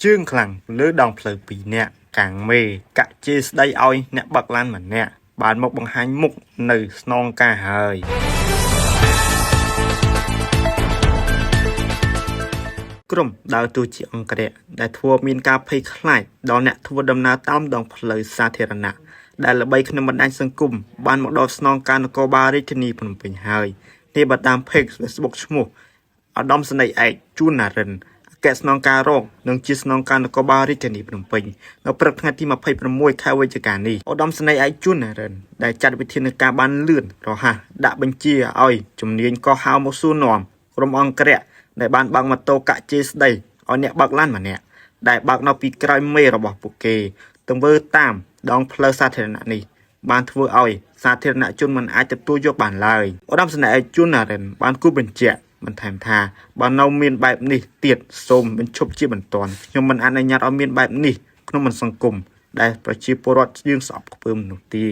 chương khẳng lứa đồng phở bì nè càng mê cả chê đây oi nè bạc lan mà nè bạn một bằng hai mục nử non ca hơiក្រុមដើរតួជាអង្គរៈដែលធ្វើមានការភ័យខ្លាចដល់អ្នកធ្វើដំណើរតាមដងផ្លូវសាធារណៈដែលល្បីក្នុងបណ្ដាញសង្គមបានមកដល់ស្នងការនគរបាលរាជធានីភ្នំពេញហើយនេះបើតាម page Facebook ឈ្មោះឧត្តមសេនីយ៍ឯកជួនណារិនអគ្គស្នងការរងនិងជាស្នងការនគរបាលរាជធានីភ្នំពេញនៅព្រឹកថ្ងៃទី26ខែវិច្ឆិកានេះឧត្តមសេនីយ៍ឯកជួនណារិនដែលចាត់វិធានការបានលឿនរហ័សដាក់បញ្ជាឲ្យជំនាញកោះហៅមកសួរនាំក្រុមអង្គរៈដែលបានបើកម៉ូតូកាក់ជេស្ដីឲ្យអ្នកបើកឡានម្នាក់ដែលបើកនៅពីក្រោយមេរបស់ពួកគេទង្វើតាមដងផ្លូវសាធារណៈនេះបានធ្វើឲ្យសាធារណជនមិនអាចទទួលយកបានឡើយឧត្តមសេនីយ៍ឯកជួនណារិនបានគូបញ្ជាក់បន្ថែមថាបើនៅមានបែបនេះទៀតសូមបញ្ឈប់ជាបន្ទាន់ខ្ញុំមិនអនុញ្ញាតឲ្យមានបែបនេះក្នុងសង្គមដែលប្រជាពលរដ្ឋយើងស្អប់ខ្ពើមនោះទេ